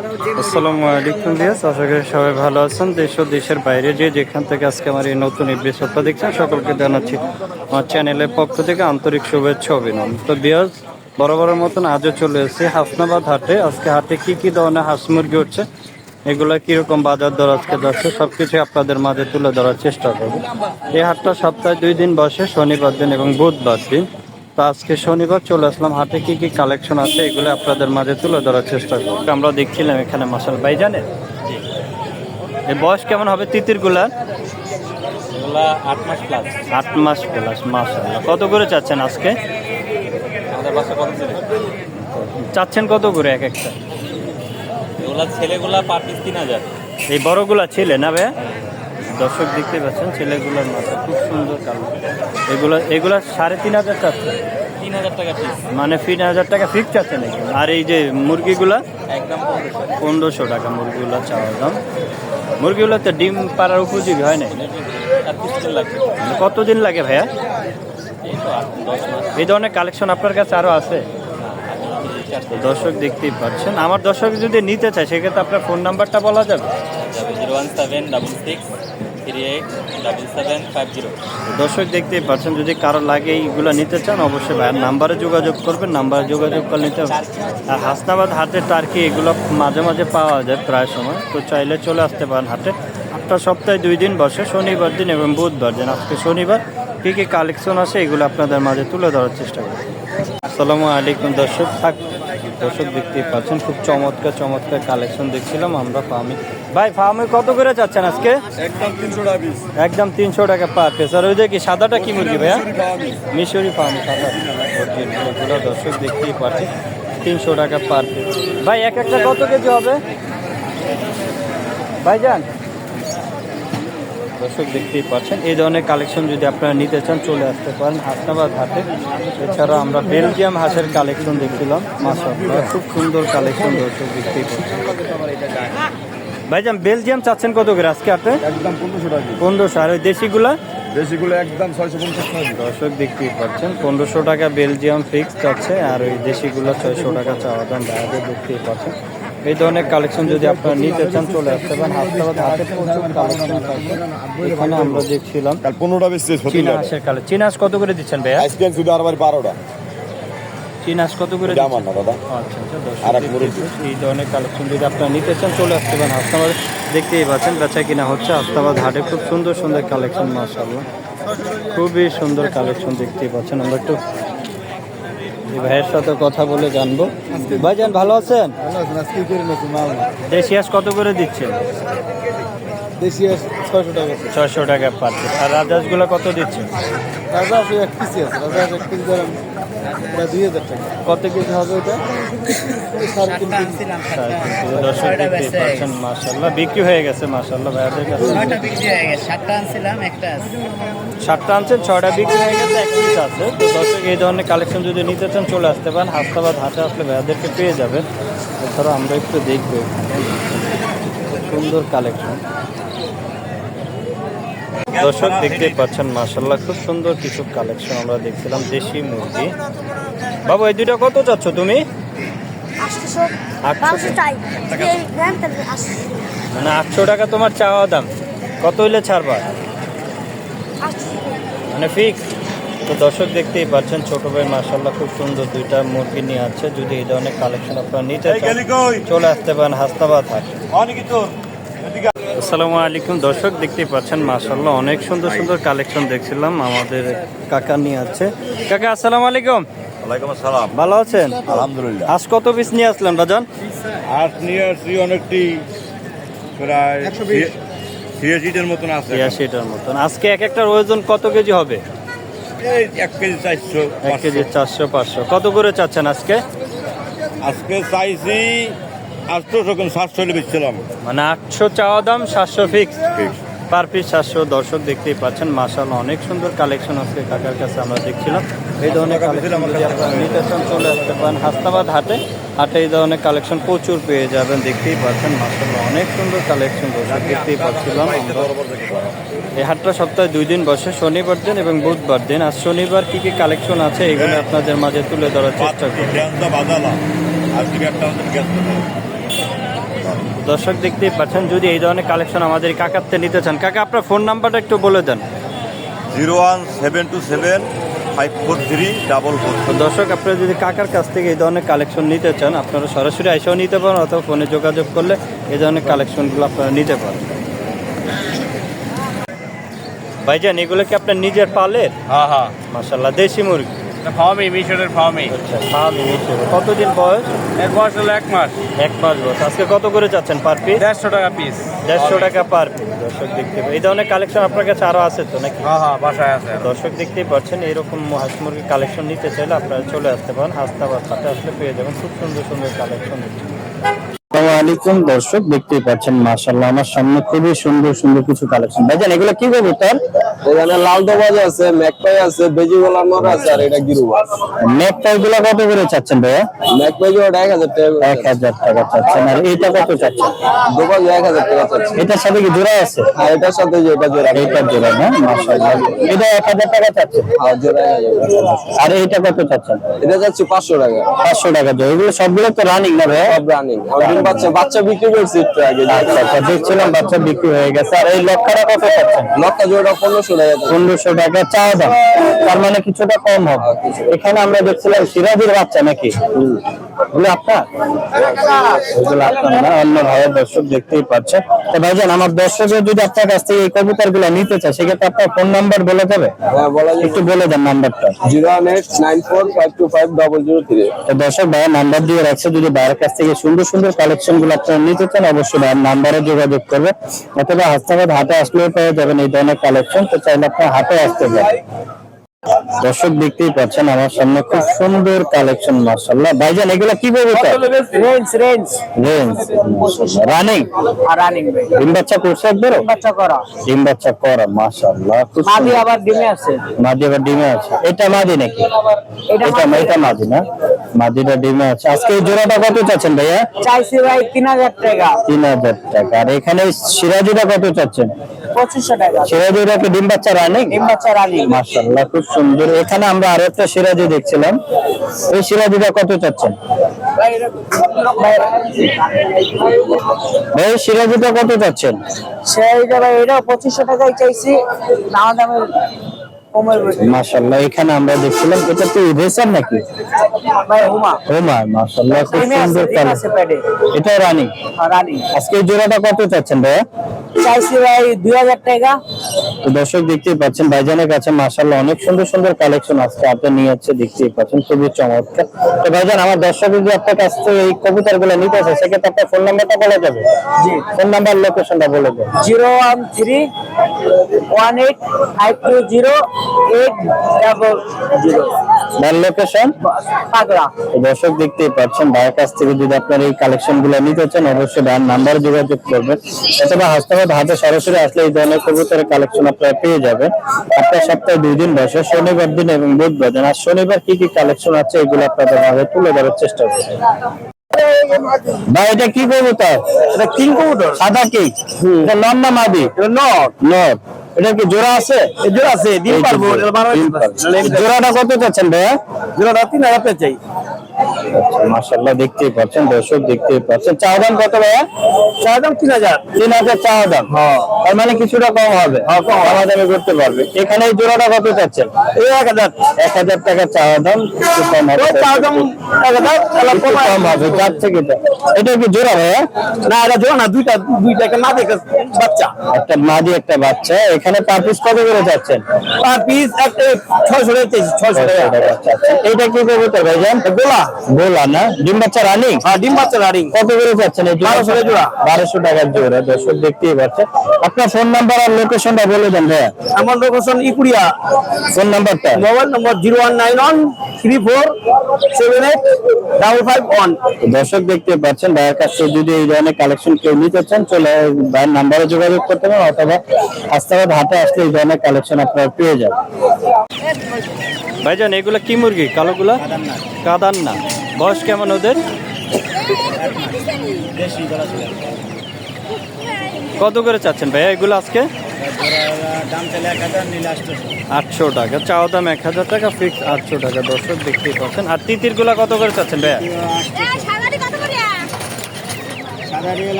আসসালামু আলাইকুম ভিউয়ার্স, আশা করি সবাই ভালো আছেন। দেশ ও দেশের বাইরে যে যেখান থেকে আজকে আমার এই নতুন এপিসোডটা দেখছেন সকলকে জানাচ্ছি আমার চ্যানেলের পক্ষ থেকে আন্তরিক শুভেচ্ছা অভিনন্দন। তো ভিউয়ার্স, বরাবরের মতন আজও চলে এসেছি হাসনাবাদ হাটে। আজকে হাটে কি ধরনের হাঁস মুরগি হচ্ছে, এগুলা কিরকম বাজার দর আজকে যাচ্ছে, সবকিছু আপনাদের মাঝে তুলে ধরার চেষ্টা করব। এই হাটটা সপ্তাহে 2 দিন বসে, শনিবার দিন এবং বুধবার দিন। তো আজকে শনিবার চলে আসলাম হাটে, কি কালেকশন আছে এগুলো আপনাদের মাঝে তুলে ধরার চেষ্টা করব। আমরা দেখছিলাম এখানে মাসাল ভাই জানেন এই বয়স কেমন হবে তিতিরগুলার? 8 মাস প্লাস। 8 মাস প্লাস, মাশাআল্লাহ। কত করে চাচ্ছেন আজকে? আমাদের বাসা কত ছিল? চাচ্ছেন কত করে এক একটা? এগুলা ছেলেগুলা পার পিস 3000। এই বড়গুলা ছেলে না ভাইয়া? দর্শক দেখতে পাচ্ছেন ছেলেগুলোর মাথা খুব সুন্দর কালো। এগুলা 3,500 চাচ্ছে, 3000 টাকা পিস। মানে 3,000 টাকা ফিক্স চাচ্ছে নাকি? আর এই যে মুরগিগুলা একদম 1500 টাকা মুরগিগুলা চাওয়ার দাম। মুরগিগুলো তো ডিম পাড়ার উপযোগী হয় না। 30 দিন লাগবে। কতদিন লাগে ভাইয়া? এই তো 10 মাস। এই ধরনের কালেকশন আপনার কাছে আরো আছে? তো দর্শক দেখতেই পাচ্ছেন, আমার দর্শক যদি নিতে চায় সেক্ষেত্রে আপনার ফোন নাম্বারটা বলা যাবে? 01766387750। দর্শক দেখতেই পাচ্ছেন, যদি কারো লাগে এইগুলো নিতে চান অবশ্যই ভাইয়ের নাম্বারে যোগাযোগ করবেন। নাম্বারে যোগাযোগ করলে নিতে হবে। আর হাসনাবাদ হাটে টার্কি এগুলো মাঝে মাঝে পাওয়া যায় প্রায় সময়, তো চাইলে চলে আসতে পারেন হাটে। একটা সপ্তাহে 2 দিন বসে, শনিবার দিন এবং বুধবার দিন। আজকে শনিবার কি কালেকশন আছে এগুলো আপনাদের মাঝে তুলে ধরার চেষ্টা করি। আসসালামু আলাইকুম দর্শক। দর্শক দেখতেই পাচ্ছেন খুব চমৎকার কালেকশন দেখছিলাম আমরা। ফার্মি ভাই, ফার্মে কত করে চাচ্ছেন আজকে? একদম 300 টাকা পিস। একদম 300 টাকা পার পিস। আর ওই যে কি সাদাটা কি মুরগি ভাইয়া? মিশরি ফার্মি সাদা। এগুলো দর্শক দেখতেই পাচ্ছেন 300 টাকা পার পিস। ভাই এক একটা কত কেজি হবে ভাইজান? দর্শক দেখতেই পাচ্ছেন এই ধরনের কালেকশন যদি আপনারা নিতে চান চলে আসতে পারেন হাসনাবাদ হাটে। এছাড়া আমরা বেলজিয়াম হাঁসের কালেকশন দেখছিলাম, মাশাআল্লাহ খুব সুন্দর কালেকশন দর্শক দেখতেই পাচ্ছেন। ভাইজান বেলজিয়াম চাচ্ছেন কত করে আজকে হাটে? একদম 1500 টাকা। 1500। আর ওই দেশিগুলা? দেশিগুলো একদম 650 টাকা। দর্শক দেখতেই পাচ্ছেন 1500 টাকা বেলজিয়াম ফিক্স যাচ্ছে, আর ওই দেশিগুলো 600 টাকা চাওয়া দাম। বাইরে দেখতেই পাচ্ছেন এই ধরনের কালেকশন যদি আপনারা নিতে চান চলে আসতে পারেন হাসনাবাদ হাটে। প্রচুর কালেকশন থাকবে। এখানে আমরা দেখছিলাম কাল 15টা বেচছে চীনা হাঁসের কালেকশন। চীনা হাঁস কত করে দিচ্ছেন ভাইয়া? আজকে শুধু আর 12টা। চীনা হাঁস কত করে জামান না দাদা। আচ্ছা দর্শক আর এক দেখতেই মুরগি। পাচ্ছেন, এই ধরনের কালেকশন যদি আপনারা নিতে চান চলে আসতে পারেন হাসনাবাদ। দেখতেই পাচ্ছেন বেচা কিনা হচ্ছে হাসনাবাদ হাটে। খুব সুন্দর কালেকশন, মাশাআল্লাহ খুবই সুন্দর কালেকশন দেখতেই পাচ্ছেন। আমরা একটু এই ভাইয়ের সাথে কথা বলে জানবো। ভাইজান ভালো আছেন? আজকে করে নতুন মাল না। দেশি হাঁস কত করে দিচ্ছেন? দেশি 600 টাকা। 600 টাকা পার পিস। আর রাজহাঁসগুলো কত দিচ্ছেন? রাজা আছে এক পিস আছে। রাজা এক পিস দাম 2000 টাকা। কত কেজি হবে এটা? 3.5 দর্শক দেখতেই পাচ্ছেন, মাশাআল্লাহ বিক্রি হয়ে গেছে মাশাআল্লাহ ভাইয়াদের কাছে। 6টা বিক্রি হয়ে গেছে, 7টা আনছিলাম, একটা আছে। 7টা আনছেন, 6টা বিক্রি হয়ে গেছে, এক পিস আছে। তো দর্শক এই ধরনের কালেকশন যদি নিতে চান চলে আসতে পারেন হাসনাবাদ হাটে। আসলে ভাইয়াদেরকে পেয়ে যাবেন। এছাড়া আমরা একটু দেখবো সুন্দর কালেকশন। দর্শক দেখতেই পাচ্ছেন মাশাআল্লাহ খুব সুন্দর কিছু কালেকশন আমরা দেখছিলাম। দেশি মুরগি। বাবু এই দুইটা কত চাচ্ছ তুমি? 800 চাই। এই গ্রাম তাহলে 800। মানে 800 টাকা তোমার চাওয়া দাম, কত হইলে ছাড়বা? 800 মানে ফিক্স। তো দর্শক দেখতেই পাচ্ছেন ছোট ভাই মাশাআল্লাহ খুব সুন্দর দুইটা মুরগি নিয়ে আছে। যদি এই ধরনের কালেকশন আপনারা নিতে চান চলে আসতে পারেন হাসনাবাদ হাটে। আসসালামু আলাইকুম দর্শক দেখতেই পাচ্ছেন মাশাআল্লাহ অনেক সুন্দর কালেকশন দেখছিলাম। আমাদের কাকা নিয়ে আছে। কাকা আসসালামু আলাইকুম। ওয়ালাইকুম আসসালাম। ভালো আছেন? আলহামদুলিল্লাহ। আজ কত পিস নিয়ে আসলেন বাজান? আজ নিয়ে আসছি অনেকটি, প্রায় 86টার মতন আছে। 86টার মতন। আজকে এক একটার ওজন কত কেজি হবে? এই 1 কেজি 400। 1 কেজি 400 500। কত করে চাচ্ছেন আজকে? আজকে চাইছি 800, কোন 700 হলে বেচছিলাম। মানে 800 চাওয়া দাম, 700 ফিক্স পার পিস 700। দর্শক দেখতেই পাচ্ছেন মাশাআল্লাহ অনেক সুন্দর কালেকশন আজকে কাকার কাছে আমরা দেখছিলাম। এই ধরনের কালেকশন যদি আপনারা নিতে চান চলে আসতে পারেন হাসনাবাদ হাটে। এই ধরনের কালেকশন প্রচুর পেয়ে যাবেন। দেখতেই পাচ্ছেন মাশাআল্লাহ অনেক সুন্দর কালেকশন দর্শক দেখতেই পাচ্ছিলাম আমরা। এই হাটটা সপ্তাহে 2 দিন বসে, শনিবার দিন এবং বুধবার দিন। আর শনিবার কি কালেকশন আছে এগুলো আপনাদের মাঝে তুলে ধরার চেষ্টা করি। দর্শক দেখতেই পাচ্ছেন, যদি এই ধরনের কালেকশন আমাদের কাকাতে নিতে চান, কাকা আপনার ফোন নাম্বারটা একটু বলে দেন। 01727543444। তো দর্শক আপনারা যদি কাকার কাছ থেকে এই ধরনের কালেকশন নিতে চান, আপনারা সরাসরি এসেও নিতে পারেন অথবা ফোনে যোগাযোগ করলে এই ধরনের কালেকশনগুলো আপনারা নিতে পারেন। ভাইজান এগুলো কি আপনার নিজের পালের? হ্যাঁ হ্যাঁ, মাশাআল্লাহ, দেশি মুরগি? ফার্মে, মিশরের ফার্মে। আচ্ছা, ফার্মি মিশরে। কতদিন বয়স? এর বয়স হলো 1 মাস। 1 মাস বয়স। আজকে কত করে চাচ্ছেন পার পিস? 150 টাকা পিস। 150 টাকা পার পিস। দর্শক দেখতে পাবেন এই ধরনের কালেকশন আপনার কাছে আরো আছে তো নাকি? হ্যাঁ হ্যাঁ, বাসায় আছে। দর্শক দেখতেই পাচ্ছেন, এরকম হাঁস মুরগির কালেকশন নিতে চাইলে আপনারা চলে আসতে পারেন। হাসনাবাদ হাটে আসলে পেয়ে যাবেন খুব সুন্দর সুন্দর কালেকশন। আসসালামু আলাইকুম দর্শক, দেখতেই পাচ্ছেন মাশাআল্লাহ আমার সামনে খুবই সুন্দর সুন্দর কিছু কালেকশন। ভাইজান এগুলো কি কবুতর? এখানে লাল দবাজ আছে, ম্যাকপাই আছে, বেজি গোলাম নর আছে, আর এটা গিরুয়া। নেকটাই গুলো কত করে চাচ্ছেন ভাইয়া? ম্যাকপাই ওটা 1000 টাকা। 1000 টাকা চাচ্ছেন। আর এইটা কত চাচ্ছেন? দবাজ 1000 টাকা চাচ্ছি। এটার সাথে কি জোড়া আছে? হ্যাঁ, এটার সাথে যে এটা জোড়া। এইটা জোড়া না? মাশাআল্লাহ, এটা 1000 টাকা চাচ্ছেন। হ্যাঁ, জোড়া 1000 টাকা। আর এইটা কত চাচ্ছেন? এটা যাচ্ছে 500 টাকা। 500 টাকা জোড়া। এগুলো সবগুলো তো রানিং না ভাইয়া? সব রানিং। আর ডিম বাচ্চা বিক্রি করছি একটু আগে। আচ্ছা আচ্ছা, দেখছিলাম বাচ্চা বিক্রি হয়ে গেছে। আর এই লক্ষটা কত চাচ্ছেন? লক্কা জোড়া 1500 টাকা। 1500 টাকা চাওয়া দাম, তার মানে কিছুটা কম হবে। এখানে আমরা দেখছিলাম সিরাজের বাচ্চা নাকি? ওগুলো আপনার? ওগুলো আপনার না, অন্য ভাইয়ের। দর্শক দেখতেই পাচ্ছেন। তো ভাইজান আমার দর্শকের যদি আপনার কাছ থেকে এই কবুতরগুলো নিতে চায়, সেক্ষেত্রে আপনার ফোন নাম্বার বলে দেবে? হ্যাঁ, বলা যায়। একটু বলে দেন নাম্বারটা। 01894525003। তো দর্শক ভাইয়ের নাম্বার দিয়ে রাখছে, যদি ভাইয়ের কাছ থেকে সুন্দর সুন্দর কালেকশন গুলো আপনারা নিতে চান অবশ্যই ভাইয়ের নাম্বারে যোগাযোগ করবে, অথবা হাসনাবাদ হাটে আসলেও পেয়ে যাবেন এই ধরনের কালেকশন। তো চাইলে আপনার হাটে আসতে পারেন। দর্শক দেখতেই পাচ্ছেন আমার সামনে খুব সুন্দর কালেকশন মাশাআল্লাহ। ভাইজান এগুলো কি কবুতর? Range range running. আর রানিং ভাই, ডিম বাচ্চা করছে একবার? বাচ্চা করা। ডিম বাচ্চা করা মাশাআল্লাহ, খুব মাদি সুন্দর। আবার ডিমে আছে। মাদি আবার ডিমে আছে। এটা মাদি নাকি? এটা এটা মাদি না? মাদিটা ডিমে আছে। আজকে এই জোড়াটা কত চাচ্ছেন ভাইয়া? চাইছি ভাই 3000 টাকা। 3000 টাকা। আর এখানে সিরাজিটা কত চাচ্ছেন? 2500 টাকা। সিরাজিটা কি ডিম বাচ্চা রানিং? ডিম বাচ্চা রানিং। মাশাআল্লাহ, খুব সুন্দর। এখানে আমরা আরো একটা সিরাজি দেখছিলাম, এই সিরাজিটা কত চাচ্ছেন ভাই? সিরাজিটা কত চাচ্ছেন? সেইটা ভাই এটা 2500 টাকাই চাইছি, দাম দামের কমের বেশি। মাশাআল্লাহ, এখানে আমরা দেখছিলাম এটা তো রেসার নাকি? ভাই হুমা ওমার। মাশাআল্লাহ, খুব ডিমে আছে, সুন্দর ডিম কালার। আছে পেটে। এটা রানিং। রানিং আজকে এই জোড়াটা কত চাচ্ছেন ভাইয়া? চাইছি ভাই 2000 টাকা। তো দর্শক দেখতেই পাচ্ছেন ভাইজানের কাছে মাশাআল্লাহ অনেক সুন্দর সুন্দর কালেকশন আজকে আপনি নিয়ে যাচ্ছে, দেখতেই পাচ্ছেন খুবই চমৎকার। তো ভাইজান আমার দর্শক যদি আপনার কাছ থেকে এই কবুতরগুলো নিতে চায়, সেক্ষেত্রে আপনার ফোন নাম্বারটা বলা যাবে? জি, ফোন নাম্বার লোকেশনটা বলে দেন। 01318020800 ভাই লোকেশন পাগলা। তো দর্শক দেখতেই পাচ্ছেন ভাইয়ের কাছ থেকে যদি আপনার এই কালেকশন গুলো নিতে চান অবশ্যই ভাইয়ের নাম্বারে যোগাযোগ করবেন, অথবা হাসনাবাদ হাটে সরাসরি আসলে এই ধরনের কবুতরের কালেকশন আপনারা পেয়ে যাবেন। আপনার সপ্তাহে 2 দিন বসে, শনিবার দিন এবং বুধবার দিন। আর শনিবার কি কি কালেকশন আছে এগুলো আপনাদের ভাবে তুলে ধরার চেষ্টা করবেন। ভাই এটা কি কবুতর? এটা কিং কবুতর। সাদা কি? এটা নর না মাদি? নর। নর। এটা কি জোড়া আছে? জোড়া আছে, ডিম এই যে পারবো। ডিম পারবো। জোড়াটা কত চাচ্ছেন ভাইয়া? জোড়াটা 3000 টাকা চাই। মাশাআল্লাহ, দেখতেই পাচ্ছেন দর্শক দেখতেই পাচ্ছেন। চাওয়া দাম কত ভাইয়া? চাওয়া দাম 3000। 3000 চাওয়া দাম। তার মানে কিছুটা কম হবে, দামাদামি করতে পারবে। এখানে এই জোড়াটা কত চাচ্ছেন? 1000 টাকা চাওয়া দাম, একটু কম হবে। চাওয়া দাম 1000, তাহলে একটু কম হবে, যাচ্ছে কিটা? এটা কি জোড়া ভাইয়া? না, এটা জোড়া না, দুইটা একটা না দেখে বাচ্চা। একটা মাদি একটা বাচ্চা। এখানে পার পিস কত করে চাচ্ছেন? পার পিস একটা 600 টাকা চাইছি। 600 টাকা। চাচ্ছেন। এইটা কি কবুতর ভাইজান? গোলা। গোলা না? ডিম বাচ্চা রানিং? আর ডিম বাচ্চা রানিং। কত করে যাচ্ছেন? 1200 টাকা জোড়া। 1200 টাকার জোড়া। দর্শক দেখতেই পাচ্ছেন। আপনার ফোন নাম্বার আর লোকেশনটা বলে দেন ভাইয়া। আমার লোকেশন ইকুরিয়া। ফোন নাম্বারটা? মোবাইল নম্বর 01913478551। দর্শক দেখতে পাচ্ছেন ভাইয়ের কাছে যদি এই ধরনের কালেকশন কেউ নিতে চান, চলে ভাইয়ের নাম্বারে যোগাযোগ করতে পারেন, অথবা হাসনাবাদ হাটে আসলে এই ধরনের কালেকশন আপনারা পেয়ে যাবেন। ভাইজান এগুলা কি মুরগি? কালোগুলা কাদান না? বয়স কেমন ওদের? কত করে চাচ্ছেন ভাইয়া এগুলো আজকে? দাম চাইলে 1000, নিলে 800 টাকা চাওয়া দাম, 1000 টাকা ফিক্স 800 টাকা। দর্শক দেখতেই পাচ্ছেন। আর তিতির গুলা কত করে চাচ্ছেন ভাইয়া?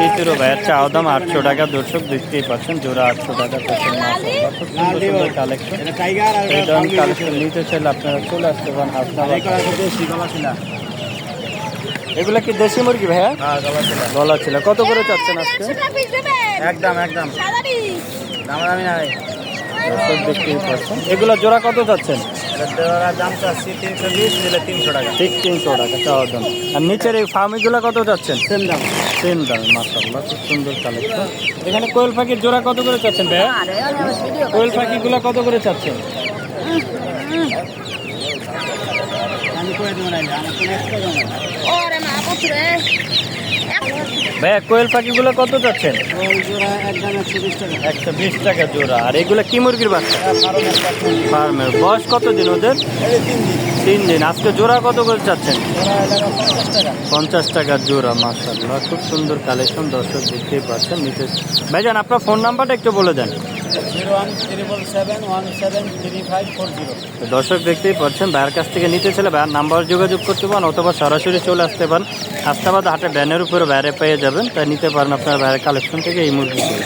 তিতুরো ভাইয়ের চাওয়া দাম 800 টাকা। দর্শক দেখতেই পাচ্ছেন জোড়া 800 টাকা পাচ্ছেন। মাশাআল্লাহ খুব সুন্দর সুন্দর কালেকশন। এই ধরনের কালেকশন নিতে চাইলে আপনারা চলে আসতে পারেন হাসনাবাদ। এগুলা কি দেশি মুরগি ভাইয়া? গলা ছিল। কত করে চাচ্ছেন আজকে? একদম দামি নাই। দর্শক দেখতেই পাচ্ছেন। এগুলা জোড়া কত চাচ্ছেন? দাম চাচ্ছি 320, দিলে 300 টাকা। ঠিক 300 টাকা চাওয়া দাম। আর নিচের এই ফার্মিগুলা কত চাচ্ছেন? সেম দাম। মাশাআল্লাহ খুব সুন্দর কালেকশন। এখানে কোয়েল পাখির জোড়া কত করে চাচ্ছেন ভাইয়া? কোয়েল পাখিগুলা কত করে চাচ্ছেন? ভাইয়া কোয়েল পাখিগুলো কত চাচ্ছেন? 120 টাকা জোড়া। আর এগুলা কি মুরগির বাচ্চা? ফার্মের। বয়স কত দিন ওদের? 3 দিন। আজকে জোড়া কত করে চাচ্ছেন? 50 টাকা জোড়া। মাশাআল্লাহ খুব সুন্দর কালেকশন। দর্শক দেখতেই পাচ্ছেন নিচে। ভাইজান আপনার ফোন নাম্বারটা একটু বলে দেন। 01777173540। তো দর্শক দেখতেই পাচ্ছেন ভাইয়ের কাছ থেকে নিতে চলে ভাইয়ের নাম্বার যোগাযোগ করতে পারেন অথবা সরাসরি চলে আসতে পারেন। হাসনাবাদ হাটে ব্যানের উপরে বাইরে পেয়ে যাবেন, তাই নিতে পারেন আপনার ভাইয়ের কালেকশন থেকে এই মুরগিগুলো।